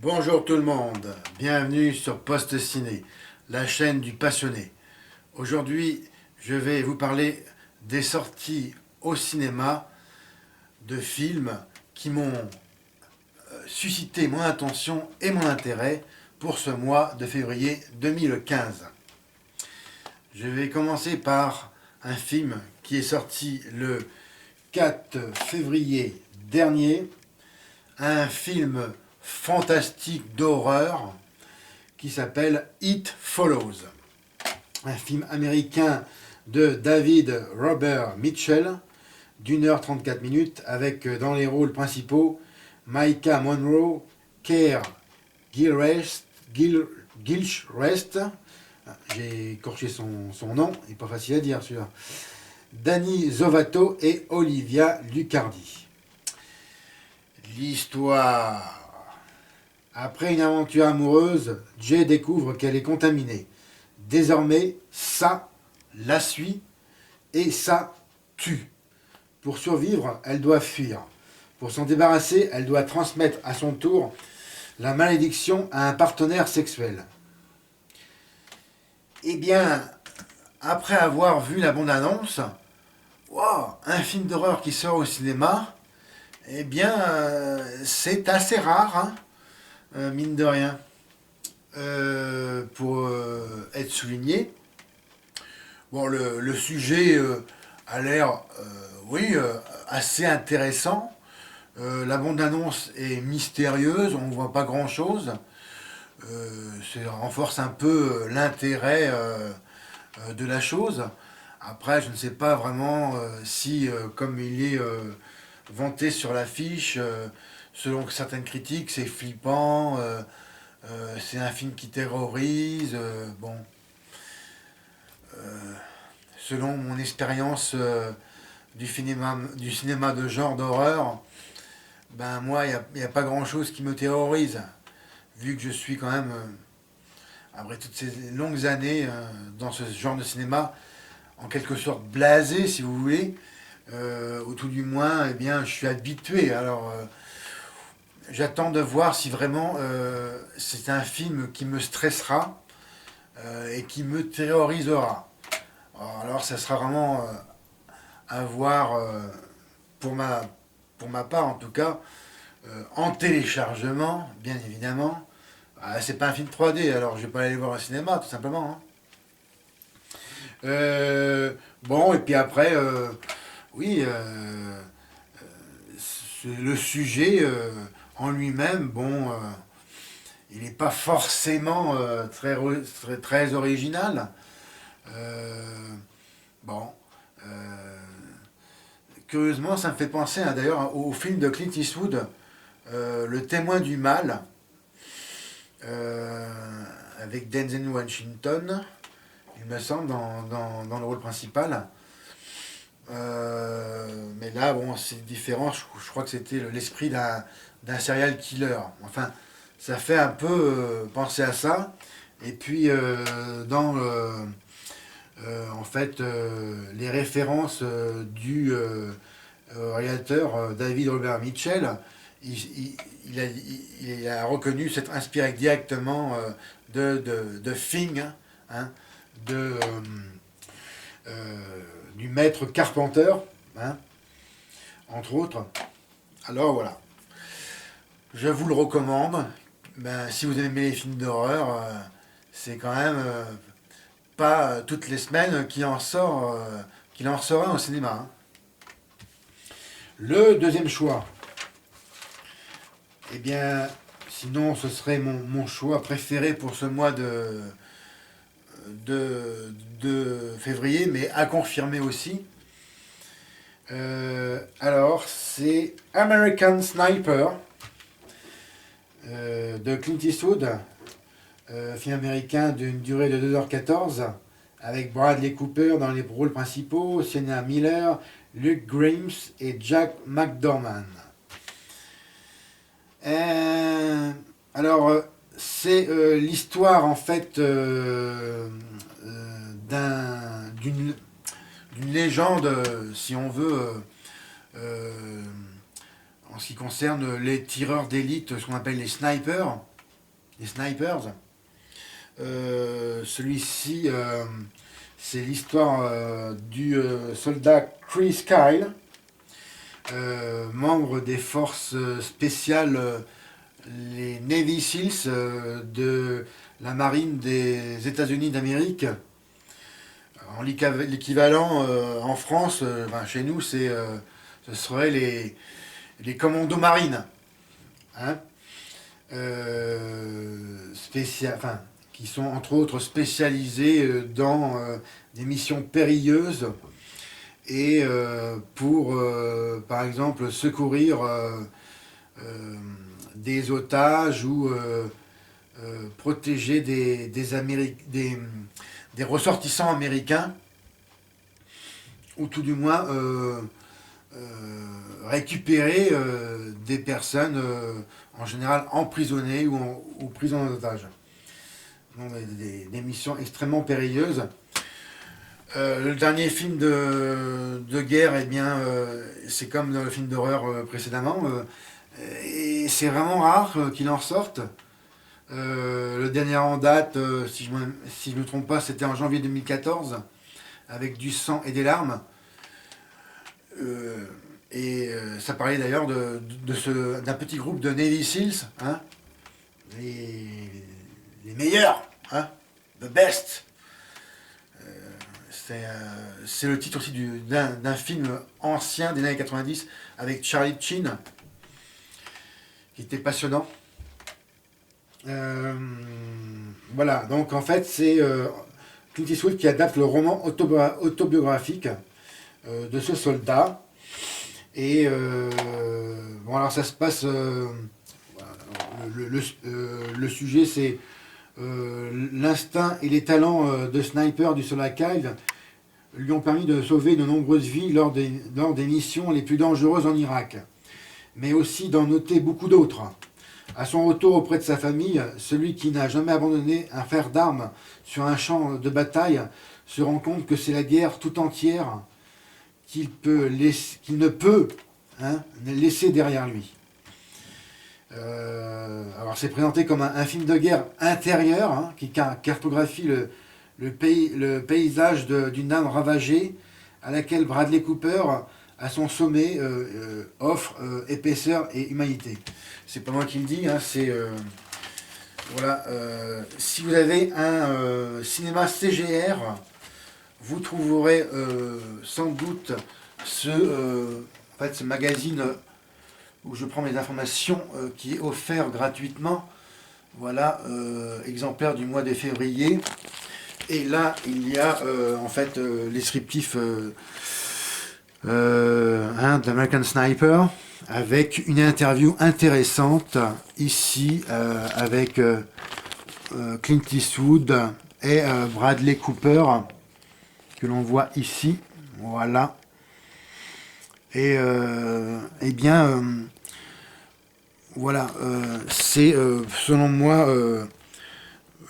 Bonjour tout le monde, bienvenue sur Post Ciné, la chaîne du passionné. Aujourd'hui, je vais vous parler des sorties au cinéma de films qui m'ont suscité mon attention et mon intérêt pour ce mois de février 2015. Je vais commencer par un film qui est sorti le 4 février dernier, un film fantastique d'horreur qui s'appelle It Follows. Un film américain de David Robert Mitchell d'1h34 avec dans les rôles principaux Maika Monroe, Keir Gilchrist, j'ai écorché son nom, il n'est pas facile à dire celui-là, Danny Zovatto et Olivia Luccardi. L'histoire. Après une aventure amoureuse, Jay découvre qu'elle est contaminée. Désormais, ça la suit et ça tue. Pour survivre, elle doit fuir. Pour s'en débarrasser, elle doit transmettre à son tour la malédiction à un partenaire sexuel. Eh bien, après avoir vu la bande-annonce, wow, un film d'horreur qui sort au cinéma, eh bien, c'est assez rare, hein, mine de rien, pour être souligné. Bon, le sujet a l'air, oui, assez intéressant. La bande-annonce est mystérieuse, on ne voit pas grand-chose. Ça renforce un peu l'intérêt de la chose. Après, je ne sais pas vraiment si, comme il est vanté sur l'affiche, selon certaines critiques, c'est flippant, c'est un film qui terrorise. Bon, selon mon expérience du cinéma de genre d'horreur, ben moi, il n'y a pas grand-chose qui me terrorise, vu que je suis quand même, après toutes ces longues années dans ce genre de cinéma, en quelque sorte blasé, si vous voulez, ou tout du moins, eh bien, je suis habitué. Alors, j'attends de voir si vraiment c'est un film qui me stressera et qui me terrorisera. Alors, ça sera vraiment à voir pour ma part, en tout cas, en téléchargement, bien évidemment. C'est pas un film 3D, alors je vais pas aller le voir au cinéma, tout simplement. Hein. Bon, et puis après, oui, le sujet en lui-même, bon, il n'est pas forcément très original. Bon, curieusement, ça me fait penser d'ailleurs au film de Clint Eastwood, Le témoin du mal, avec Denzel Washington, il me semble, dans le rôle principal. Mais là, bon, c'est différent. Je crois que c'était l'esprit d'un serial killer. Enfin, ça fait un peu penser à ça. Et puis, en fait, les références du réalisateur David Robert Mitchell, il a reconnu s'être inspiré directement de Thing, hein, de, du maître Carpenter, hein, entre autres. Alors voilà, je vous le recommande. Ben, si vous aimez les films d'horreur, c'est quand même pas toutes les semaines qu'il en sort un au cinéma. Hein. Le deuxième choix, eh bien, sinon ce serait mon choix préféré pour ce mois de février, mais à confirmer aussi. Alors, c'est American Sniper de Clint Eastwood, film américain d'une durée de 2h14, avec Bradley Cooper dans les rôles principaux, Sienna Miller, Luke Grimes et Jack McDormand. Alors, c'est l'histoire en fait d'une légende, si on veut, en ce qui concerne les tireurs d'élite, ce qu'on appelle les snipers, les snipers. Celui-ci, c'est l'histoire du soldat Chris Kyle, membre des forces spéciales, les Navy Seals de la marine des États-Unis d'Amérique. En l'équivalent en France, chez nous, ce serait les commandos marines. Hein, qui sont entre autres spécialisés dans des missions périlleuses et pour, par exemple, secourir des otages ou protéger des ressortissants américains, ou tout du moins récupérer des personnes en général emprisonnées ou prises en otage. Donc, des missions extrêmement périlleuses. Le dernier film de guerre, eh bien, c'est comme dans le film d'horreur précédemment, et c'est vraiment rare qu'il en sorte. Le dernier en date, si je ne me trompe pas, c'était en janvier 2014, avec du sang et des larmes. Ça parlait d'ailleurs d'un petit groupe de Navy Seals, hein, les meilleurs, hein, the best. C'est le titre aussi d'un film ancien des années 90 avec Charlie Sheen, qui était passionnant. Voilà, donc en fait c'est Clint Eastwood qui adapte le roman autobiographique de ce soldat. Et bon, alors ça se passe. Le sujet, c'est l'instinct et les talents de sniper du soldat Kyle lui ont permis de sauver de nombreuses vies lors des missions les plus dangereuses en Irak, mais aussi d'en noter beaucoup d'autres. À son retour auprès de sa famille, celui qui n'a jamais abandonné un fer d'armes sur un champ de bataille se rend compte que c'est la guerre tout entière qu'il ne peut laisser derrière lui. Alors c'est présenté comme un film de guerre intérieur, hein, qui cartographie le paysage d'une âme ravagée à laquelle Bradley Cooper, à son sommet, offre épaisseur et humanité. C'est pas moi qui le dis, hein, c'est... voilà, si vous avez un cinéma CGR, vous trouverez sans doute ce magazine où je prends mes informations, qui est offert gratuitement. Voilà, exemplaire du mois de février. Et là, il y a descriptif d'American Sniper, avec une interview intéressante ici avec Clint Eastwood et Bradley Cooper, que l'on voit ici. Voilà. Et voilà, c'est selon moi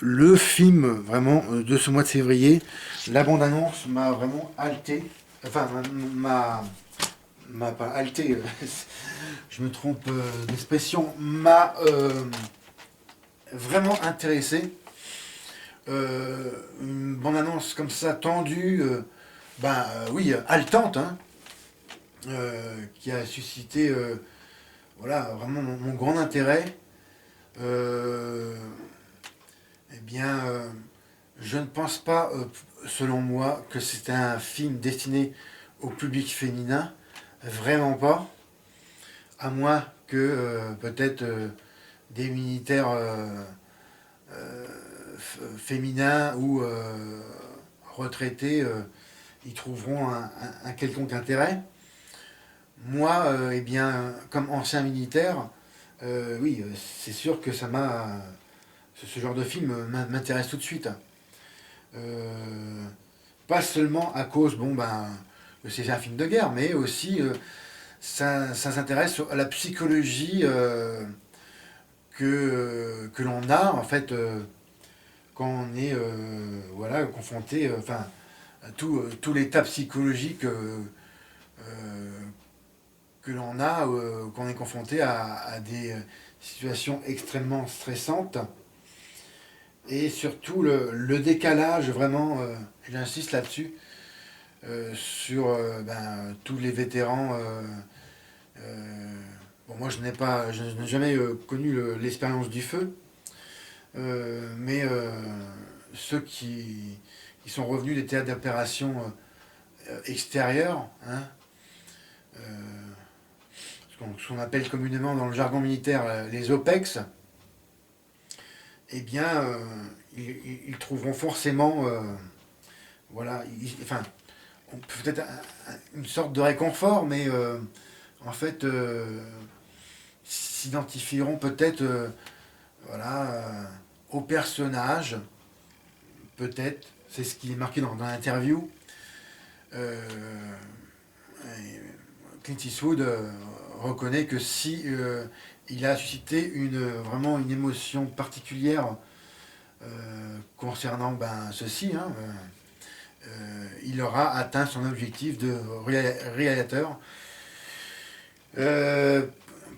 le film vraiment de ce mois de février. La bande-annonce m'a vraiment halté, enfin m'a pas halté, je me trompe d'expression, m'a vraiment intéressé. Une bande-annonce comme ça, tendue, oui, haletante, hein, qui a suscité voilà, vraiment mon grand intérêt. Je ne pense pas, selon moi, que c'est un film destiné au public féminin. Vraiment pas. À moins que peut-être des militaires féminins ou retraités y trouveront un quelconque intérêt. Moi, comme ancien militaire, oui, c'est sûr que ce genre de film m'intéresse tout de suite. Pas seulement à cause, que c'est un film de guerre, mais aussi ça s'intéresse à la psychologie que l'on a en fait quand on est confronté, à tout l'état psychologique que l'on a, qu'on est confronté à des situations extrêmement stressantes. et surtout le décalage vraiment, j'insiste là-dessus, sur tous les vétérans. Bon, moi je n'ai jamais connu l'expérience du feu, mais ceux qui sont revenus des théâtres d'opération extérieurs, hein, ce qu'on appelle communément dans le jargon militaire les OPEX, eh bien, ils trouveront forcément, voilà, enfin, peut-être une sorte de réconfort, mais en fait, s'identifieront peut-être, voilà, au personnage, peut-être, c'est ce qui est marqué dans l'interview. Euh, Clint Eastwood reconnaît que si il a suscité vraiment une émotion particulière concernant ceci, hein, il aura atteint son objectif de réalisateur.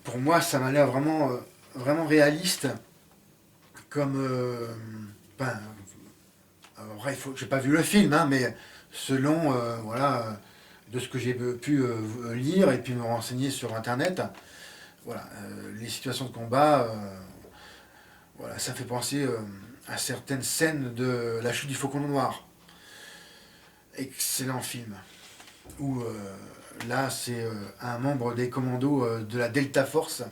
Pour moi, ça m'a l'air vraiment, vraiment réaliste, comme... ben, après, j'ai pas vu le film, hein, mais selon voilà, de ce que j'ai pu lire et puis me renseigner sur Internet, voilà, les situations de combat, voilà, ça fait penser à certaines scènes de La Chute du Faucon Noir. Excellent film. Où là, c'est un membre des commandos de la Delta Force.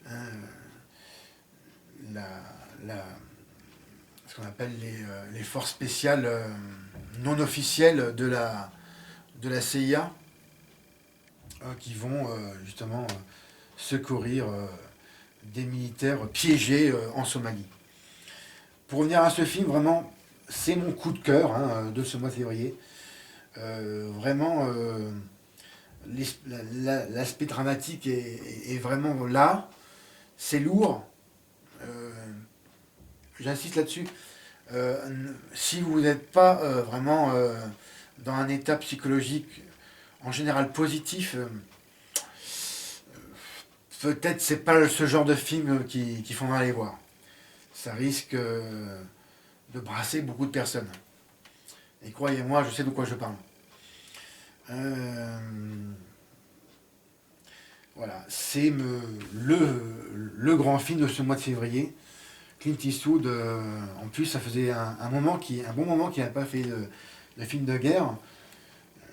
Euh, la, la, ce qu'on appelle les forces spéciales non officielles de la CIA qui vont justement secourir des militaires piégés en Somalie. Pour revenir à ce film, vraiment, c'est mon coup de cœur hein, de ce mois de février. Vraiment, l'aspect dramatique est vraiment là. C'est lourd. Euh, J'insiste là-dessus. Si vous n'êtes pas vraiment dans un état psychologique en général positif, peut-être c'est pas ce genre de film qu'il faudra aller voir. Ça risque de brasser beaucoup de personnes. Et croyez-moi, je sais de quoi je parle. Euh, voilà, c'est le grand film de ce mois de février. Clint Eastwood, en plus, ça faisait un bon moment qu'il n'avait pas fait de film de guerre.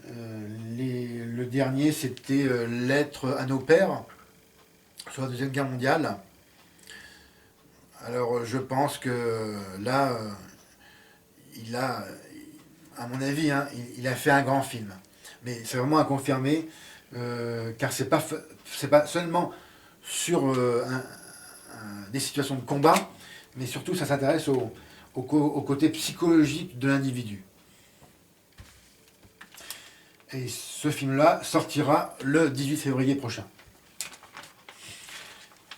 Le dernier, c'était Lettre à nos pères, sur la Deuxième Guerre mondiale. Alors, je pense que là, il a, à mon avis, hein, il a fait un grand film. Mais c'est vraiment à confirmer, car c'est pas seulement sur des situations de combat, mais surtout ça s'intéresse au côté psychologique de l'individu. Et ce film-là sortira le 18 février prochain.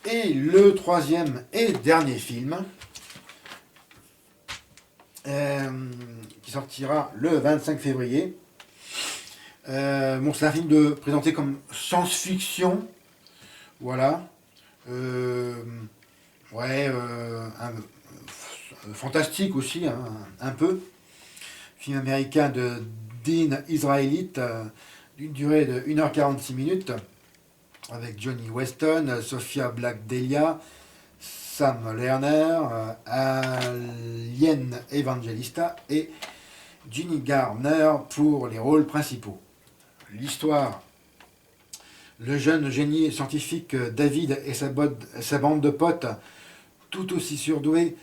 Et le troisième et dernier film, qui sortira le 25 février. Bon, c'est un film présenté comme science-fiction. Voilà. Ouais, fantastique aussi, hein, un peu. Film américain de Dean Israelite, d'une durée de 1h46 minutes, avec Johnny Weston, Sophia Black-Delia, Sam Lerner, Alien Evangelista et Ginny Garner pour les rôles principaux. L'histoire: le jeune génie scientifique David et sa bande de potes, tout aussi surdoués,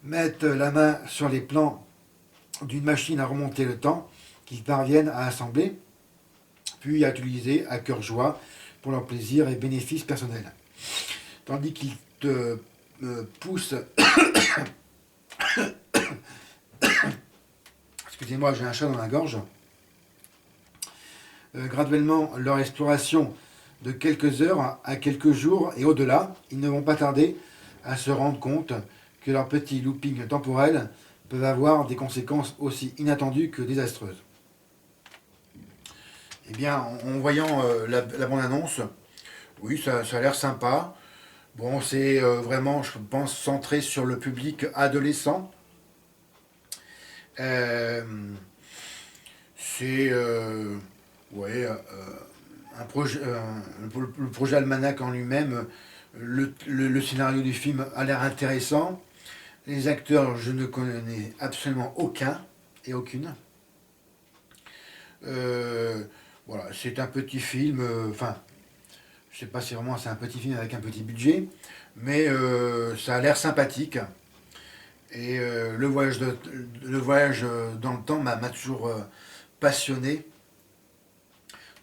mettent la main sur les plans d'une machine à remonter le temps qu'ils parviennent à assembler, puis à utiliser à cœur joie pour leur plaisir et bénéfice personnels. Tandis qu'ils te poussent... Excusez-moi, j'ai un chat dans la gorge. Graduellement, leur exploration de quelques heures à quelques jours et au-delà, ils ne vont pas tarder à se rendre compte que leurs petits loopings temporels peuvent avoir des conséquences aussi inattendues que désastreuses. Eh bien, en voyant la bande-annonce, oui, ça a l'air sympa. Bon, c'est vraiment, je pense, centré sur le public adolescent. Euh, c'est ouais, le projet Almanach en lui-même, le scénario du film a l'air intéressant. Les acteurs, je ne connais absolument aucun et aucune. Euh, voilà, c'est un petit film, enfin, je sais pas si vraiment c'est un petit film avec un petit budget, mais ça a l'air sympathique. Et le voyage dans le temps m'a toujours passionné.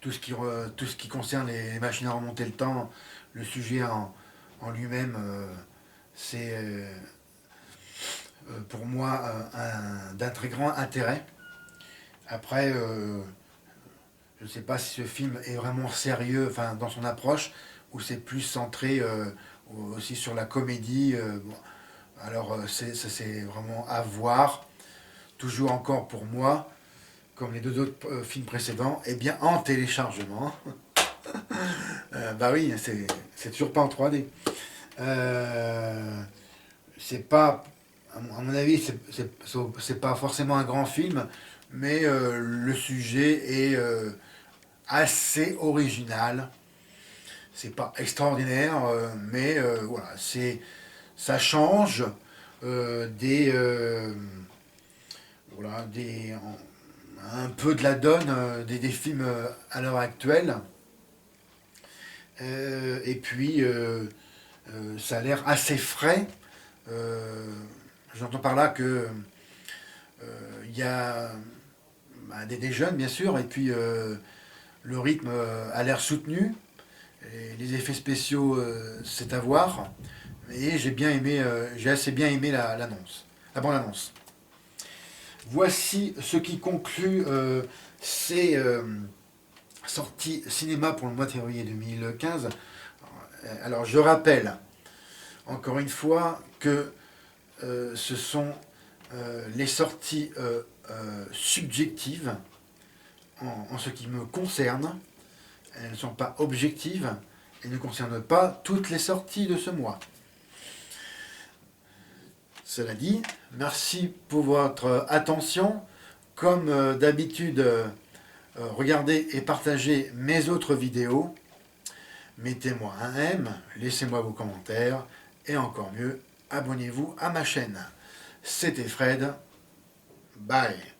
Tout ce qui concerne les machines à remonter le temps, le sujet en lui-même, c'est pour moi d'un très grand intérêt. Après, je ne sais pas si ce film est vraiment sérieux, enfin, dans son approche, ou c'est plus centré aussi sur la comédie. Bon. Alors, ça c'est vraiment à voir. Toujours encore pour moi, comme les deux autres films précédents, eh bien en téléchargement. Bah oui, c'est toujours pas en 3D. Euh, c'est pas, à mon avis, c'est pas forcément un grand film, mais le sujet est assez original. C'est pas extraordinaire, mais voilà, ça change des, voilà, un peu de la donne des films à l'heure actuelle. Et puis, ça a l'air assez frais. Euh, J'entends par là que il y a bah, des jeunes, bien sûr, et puis le rythme a l'air soutenu. Et les effets spéciaux, c'est à voir. Et j'ai assez bien aimé l'annonce, la bande-annonce. Voici ce qui conclut ces sorties cinéma pour le mois de février 2015. Alors je rappelle encore une fois que ce sont les sorties subjectives en ce qui me concerne. Elles ne sont pas objectives et ne concernent pas toutes les sorties de ce mois. Cela dit, merci pour votre attention. Comme d'habitude, regardez et partagez mes autres vidéos. Mettez-moi un M, laissez-moi vos commentaires et encore mieux, abonnez-vous à ma chaîne. C'était Fred. Bye.